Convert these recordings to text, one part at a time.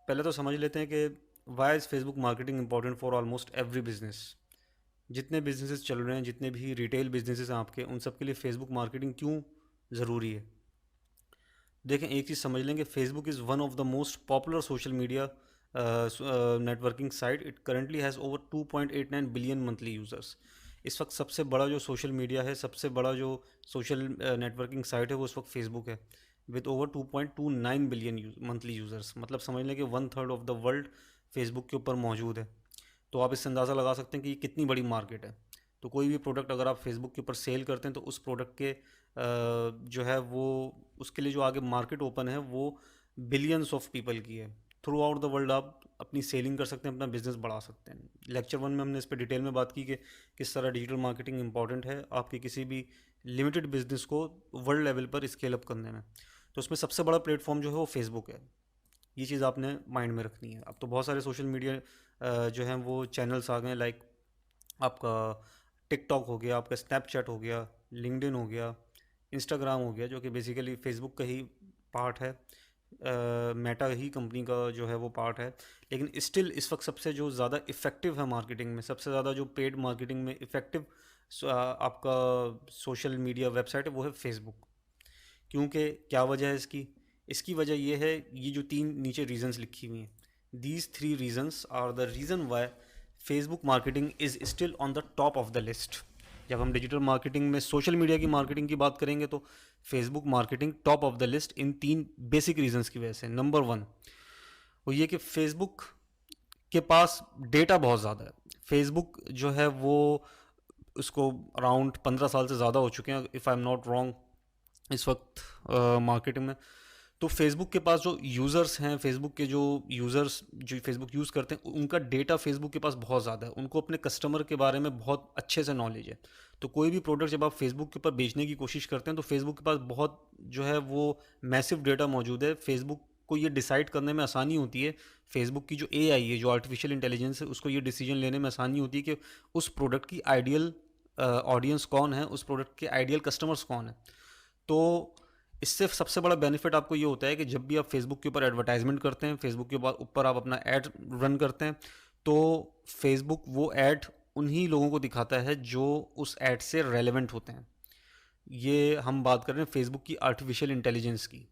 पहले तो समझ लेते हैं कि why is Facebook marketing important for almost every business. जितने बिजनेसेस चल रहे हैं, जितने भी रिटेल बिजनेसेस हैं आपके, उन सब के लिए फेसबुक मार्केटिंग क्यों ज़रूरी है। देखें, एक चीज़ समझ लें कि Facebook is one of the most popular social media networking site. It currently has over 2.89 billion monthly users. इस वक्त सबसे बड़ा जो सोशल मीडिया है, सबसे बड़ा जो सोशल नेटवर्किंग साइट है, वो इस वक्त फेसबुक है, with over 2.29 billion monthly users. मतलब समझ लें कि 1/3 ऑफ द वर्ल्ड फेसबुक के ऊपर मौजूद है। तो आप इससे अंदाज़ा लगा सकते हैं कि ये कितनी बड़ी मार्केट है। तो कोई भी प्रोडक्ट अगर आप फेसबुक के ऊपर सेल करते हैं, तो उस प्रोडक्ट के जो है वो, उसके लिए जो आगे मार्केट ओपन है, वो बिलियंस ऑफ पीपल की है। थ्रू आउट द वर्ल्ड आप अपनी सेलिंग कर सकते हैं, अपना बिजनेस बढ़ा सकते हैं। लेक्चर 1 में हमने इस पर डिटेल में बात की कि किस तरह डिजिटल मार्केटिंग इंपॉर्टेंट है आपके किसी भी लिमिटेड बिजनेस को वर्ल्ड लेवल पर स्केल अप करने में। तो उसमें सबसे बड़ा प्लेटफॉर्म जो है वो फेसबुक है। ये चीज़ आपने माइंड में रखनी है। अब तो बहुत सारे सोशल मीडिया जो हैं वो चैनल्स आ गए, लाइक आपका टिकटॉक हो गया, आपका स्नैपचैट हो गया, लिंक्डइन हो गया, इंस्टाग्राम हो गया, जो कि बेसिकली फेसबुक का ही पार्ट है। मेटा ही कंपनी का जो है वो पार्ट है। लेकिन स्टिल इस वक्त सबसे जो ज़्यादा इफ़ेक्टिव है मार्केटिंग में, सबसे ज़्यादा जो पेड मार्केटिंग में इफ़ेक्टिव आपका सोशल मीडिया वेबसाइट है, वो है फेसबुक। क्योंकि क्या वजह है इसकी? इसकी वजह ये है, ये जो 3 नीचे रीजंस लिखी हुई हैं, these 3 reasons are the reason why Facebook marketing is still on the top of the list. जब हम डिजिटल मार्केटिंग में सोशल मीडिया की मार्केटिंग की बात करेंगे, तो Facebook marketing top of the list in 3 basic reasons की वजह से। नंबर 1 वो ये कि फेसबुक के पास डेटा बहुत ज़्यादा है। फेसबुक जो है वो, उसको अराउंड 15 साल से ज़्यादा हो चुके हैं, if I am not wrong, इस वक्त मार्केटिंग में। तो फेसबुक के पास जो यूज़र्स हैं, फेसबुक के जो यूज़र्स जो फेसबुक यूज़ करते हैं, उनका डेटा फेसबुक के पास बहुत ज़्यादा है। उनको अपने कस्टमर के बारे में बहुत अच्छे से नॉलेज है। तो कोई भी प्रोडक्ट जब आप फेसबुक के ऊपर बेचने की कोशिश करते हैं, तो फेसबुक के पास बहुत जो है वो मैसिव डेटा मौजूद है। फेसबुक को ये डिसाइड करने में आसानी होती है, फेसबुक की जो एआई है, जो आर्टिफिशियल इंटेलिजेंस है, उसको ये डिसीजन लेने में आसानी होती है कि उस प्रोडक्ट की आइडियल ऑडियंस कौन है, उस प्रोडक्ट के आइडियल कस्टमर्स कौन है। तो इससे सबसे बड़ा बेनिफिट आपको ये होता है कि जब भी आप फेसबुक के ऊपर एडवर्टाइजमेंट करते हैं, फेसबुक के ऊपर आप अपना ऐड रन करते हैं, तो फेसबुक वो ऐड उन्हीं लोगों को दिखाता है जो उस ऐड से रेलेवेंट होते हैं। ये हम बात कर रहे हैं फेसबुक की आर्टिफिशियल इंटेलिजेंस की।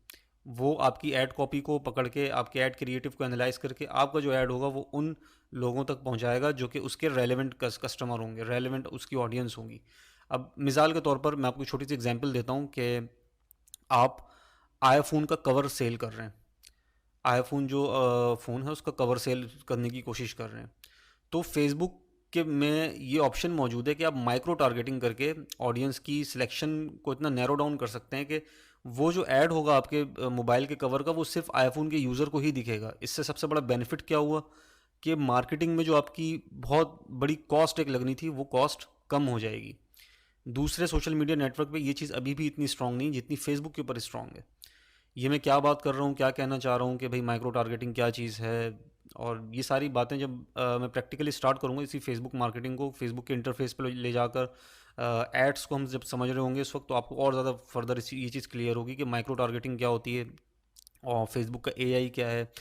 वो आपकी ऐड कॉपी को पकड़ के, आपके ऐड क्रिएटिव को एनालाइज करके, आपका जो ऐड होगा वो उन लोगों तक पहुंचाएगा जो कि उसके रेलेवेंट कस्टमर होंगे, रेलेवेंट उसकी ऑडियंस होंगी। अब मिसाल के तौर पर मैं आपको छोटी सी एग्जांपल देता हूँ कि आप आईफोन का कवर सेल कर रहे हैं। आईफोन जो फ़ोन है, उसका कवर सेल करने की कोशिश कर रहे हैं। तो फेसबुक के में ये ऑप्शन मौजूद है कि आप माइक्रो टारगेटिंग करके ऑडियंस की सिलेक्शन को इतना नैरो डाउन कर सकते हैं कि वो जो ऐड होगा आपके मोबाइल के कवर का, वो सिर्फ आईफोन के यूज़र को ही दिखेगा। इससे सबसे बड़ा बेनिफिट क्या हुआ कि मार्केटिंग में जो आपकी बहुत बड़ी कॉस्ट एक लगनी थी, वो कॉस्ट कम हो जाएगी। दूसरे सोशल मीडिया नेटवर्क पे ये चीज़ अभी भी इतनी स्ट्रांग नहीं जितनी फेसबुक के ऊपर स्ट्रांग है। ये मैं क्या बात कर रहा हूँ, क्या कहना चाह रहा हूँ कि भाई माइक्रो टारगेटिंग क्या चीज़ है, और ये सारी बातें जब मैं प्रैक्टिकली स्टार्ट करूँगा इसी फेसबुक मार्केटिंग को, फेसबुक के इंटरफेस पे ले जाकर एड्स को हम जब समझ रहे होंगे इस वक्त, तो आपको और ज़्यादा फर्दर ये चीज़ क्लियर होगी कि माइक्रो टारगेटिंग क्या होती है और फेसबुक का एआई क्या है,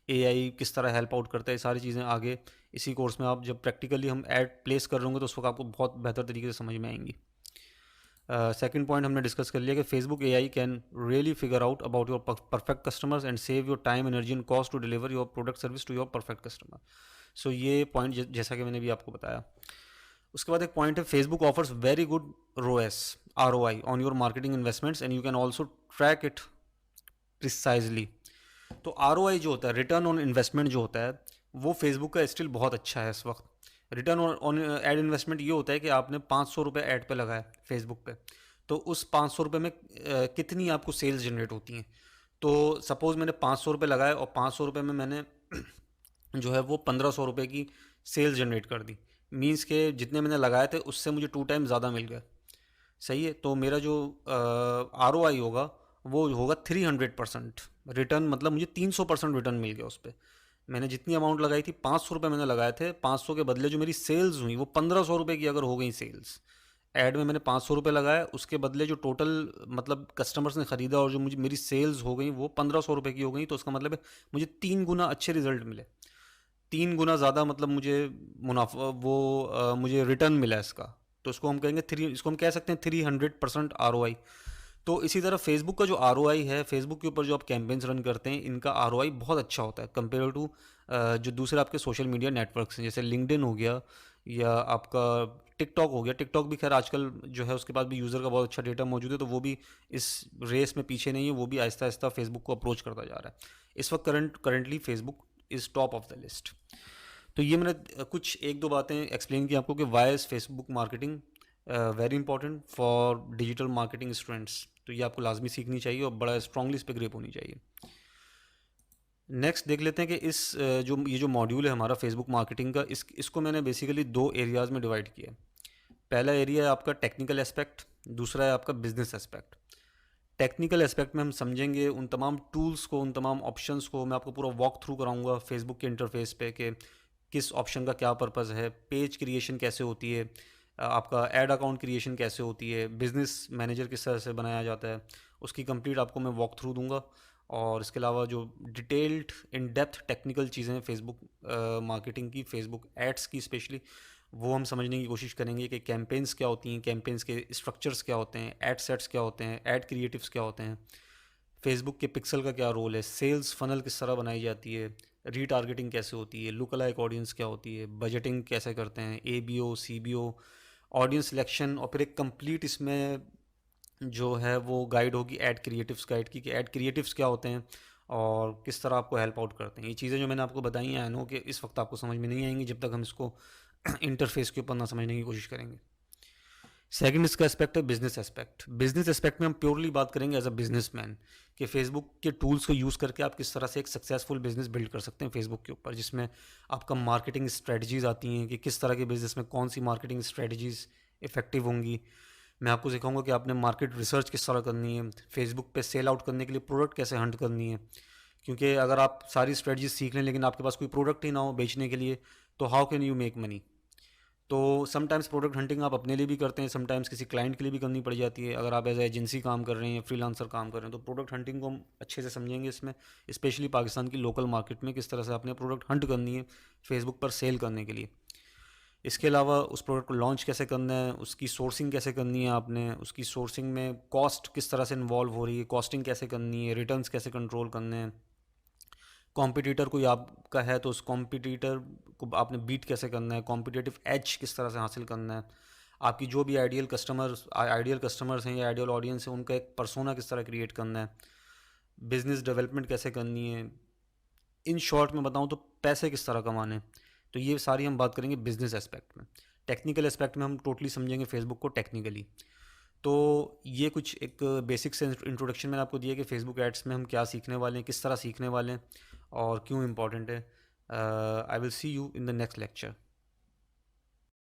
एआई किस तरह हेल्प आउट करता है। ये सारी चीज़ें आगे इसी कोर्स में आप जब प्रैक्टिकली हम ऐड प्लेस कर रहे होंगे, तो उस वक्त आपको बहुत बेहतर तरीके से समझ में आएंगी। सेकंड पॉइंट हमने डिस्कस कर लिया कि Facebook AI can really figure out about your perfect customers and save your time energy and cost to deliver your product service to your perfect customer. So ये पॉइंट जैसा कि मैंने भी आपको बताया। उसके बाद एक पॉइंट है, Facebook offers very good ROIs, ROI on your marketing investments and you can also track it precisely. तो ROI जो होता है, रिटर्न ऑन इन्वेस्टमेंट जो होता है, वो फेसबुक का स्टिल बहुत अच्छा है इस वक्त। रिटर्न ऑन एड इन्वेस्टमेंट ये होता है कि आपने 500 रुपये ऐड पे लगाया फेसबुक पे, तो उस 500 रुपये में कितनी आपको सेल्स जनरेट होती हैं। तो सपोज़ मैंने 500 रुपये लगाए और 500 रुपये में मैंने जो है वो 1500 रुपये की सेल्स जनरेट कर दी। मीन्स के जितने मैंने लगाए थे उससे मुझे 2 टाइम ज़्यादा मिल गया। सही है। तो मेरा जो ROI होगा वो होगा 300% रिटर्न, मतलब मुझे 300% रिटर्न मिल गया उस पर। मैंने जितनी अमाउंट लगाई थी, 500 रुपये मैंने लगाए थे, 500 के बदले जो मेरी सेल्स हुई वो 1500 रुपये की अगर हो गई सेल्स, ऐड में मैंने 500 रुपये लगाया, उसके बदले जो टोटल मतलब कस्टमर्स ने ख़रीदा और जो मुझे मेरी सेल्स हो गई वो 1500 रुपये की हो गई, तो उसका मतलब है मुझे 3 गुना अच्छे रिजल्ट मिले, 3 गुना ज़्यादा मतलब मुझे मुनाफा वो मुझे रिटर्न मिला इसका। तो इसको हम कहेंगे इसको हम कह सकते हैं 300% ROI। तो इसी तरह फेसबुक का जो ROI है, फेसबुक के ऊपर जो आप कैंपेन्स रन करते हैं, इनका ROI बहुत अच्छा होता है कंपेयर टू जो दूसरे आपके सोशल मीडिया नेटवर्क्स हैं, जैसे लिंक्डइन हो गया या आपका टिकटॉक हो गया। टिकटॉक भी खैर आजकल जो है उसके पास भी यूज़र का बहुत अच्छा डेटा मौजूद है, तो वो भी इस रेस में पीछे नहीं है, वो भी आहिस्ता आहिस्ता फेसबुक को अप्रोच करता जा रहा है। इस वक्त currently Facebook is top of the list. तो ये मैंने कुछ एक दो बातें एक्सप्लेन की आपको कि why is Facebook marketing very important for digital marketing students. तो ये आपको लाजमी सीखनी चाहिए और बड़ा स्ट्रांगली इस पर ग्रिप होनी चाहिए। नेक्स्ट देख लेते हैं कि जो मॉड्यूल है हमारा फेसबुक मार्केटिंग का, इसको मैंने बेसिकली 2 एरियाज़ में डिवाइड किया है। पहला एरिया है आपका टेक्निकल एस्पेक्ट, दूसरा है आपका बिजनेस एस्पेक्ट। टेक्निकल एस्पेक्ट में हम समझेंगे उन तमाम टूल्स को, उन तमाम ऑप्शंस को। मैं आपको पूरा वॉक थ्रू कराऊंगा फेसबुक के इंटरफेस पे कि किस ऑप्शन का क्या पर्पज़ है, पेज क्रिएशन कैसे होती है, आपका ऐड अकाउंट क्रिएशन कैसे होती है, बिजनेस मैनेजर किस तरह से बनाया जाता है, उसकी कंप्लीट आपको मैं वॉक थ्रू दूंगा। और इसके अलावा जो डिटेल्ड इन डेप्थ टेक्निकल चीज़ें हैं फेसबुक मार्केटिंग की, फेसबुक एड्स की स्पेशली, वो हम समझने की कोशिश करेंगे कि कैंपेन्स क्या होती हैं, कैंपेन्स के स्ट्रक्चर्स क्या होते हैं, एड सेट्स क्या होते हैं, एड क्रिएटिव्स क्या होते हैं, फेसबुक के पिक्सल का क्या रोल है, सेल्स फनल किस तरह बनाई जाती है, रीटारगेटिंग कैसे होती है, लुक अलाइक ऑडियंस क्या होती है, बजटिंग कैसे करते हैं, ABO CBO, ऑडियंस सिलेक्शन, और फिर एक कंप्लीट इसमें जो है वो गाइड होगी ऐड क्रिएटिव्स गाइड की कि ऐड क्रिएटिव्स क्या होते हैं और किस तरह आपको हेल्प आउट करते हैं। ये चीज़ें जो मैंने आपको बताई हैं, आई नो कि इस वक्त आपको समझ में नहीं आएंगी जब तक हम इसको इंटरफेस के ऊपर ना समझने की कोशिश करेंगे। सेकंड इसका एस्पेक्ट है बिजनेस एस्पेक्ट। बिजनेस एस्पेक्ट में हम प्योरली बात करेंगे एज अ बिजनेसमैन कि फेसबुक के टूल्स को यूज़ करके आप किस तरह से एक सक्सेसफुल बिजनेस बिल्ड कर सकते हैं फेसबुक के ऊपर, जिसमें आपका मार्केटिंग स्ट्रेटजीज आती हैं कि किस तरह के बिजनेस में कौन सी मार्केटिंग स्ट्रेटजीज इफेक्टिव होंगी। मैं आपको सिखाऊंगा कि आपने मार्केट रिसर्च किस तरह करनी है, फेसबुक पे सेल आउट करने के लिए प्रोडक्ट कैसे हंट करनी है। क्योंकि अगर आप सारी स्ट्रेटजीज सीख लें लेकिन आपके पास कोई प्रोडक्ट ही ना हो बेचने के लिए, तो how can you make money. तो समटाइम्स प्रोडक्ट हंटिंग आप अपने लिए भी करते हैं, समटाइम्स किसी क्लाइंट के लिए भी करनी पड़ जाती है। अगर आप एज एजेंसी काम कर रहे हैं या फ्रीलांसर काम कर रहे हैं, तो प्रोडक्ट हंटिंग को हम अच्छे से समझेंगे इसमें, स्पेशली पाकिस्तान की लोकल मार्केट में किस तरह से आपने प्रोडक्ट हंट करनी है फेसबुक पर सेल करने के लिए। इसके अलावा उस प्रोडक्ट को लॉन्च कैसे करना है, उसकी सोर्सिंग कैसे करनी है आपने, उसकी सोर्सिंग में कॉस्ट किस तरह से इन्वॉल्व हो रही है, कॉस्टिंग कैसे करनी है, रिटर्न्स कैसे कंट्रोल करने हैं, कॉम्पिटिटर कोई आपका है तो उस कॉम्पिटिटर को आपने बीट कैसे करना है, कॉम्पिटिटिव एज किस तरह से हासिल करना है, आपकी जो भी आइडियल कस्टमर्स हैं या आइडियल ऑडियंस है उनका एक पर्सोना किस तरह क्रिएट करना है, बिजनेस डेवलपमेंट कैसे करनी है, इन शॉर्ट में बताऊं तो पैसे किस तरह कमाने। तो ये सारी हम बात करेंगे बिजनेस एस्पेक्ट में। टेक्निकल एस्पेक्ट में हम टोटली समझेंगे फेसबुक को टेक्निकली। तो ये कुछ एक बेसिक से इंट्रोडक्शन मैंने आपको दिया कि फेसबुक एड्स में हम क्या सीखने वाले हैं, किस तरह सीखने वाले हैं और क्यों इम्पोर्टेंट है। I will see you in the next lecture.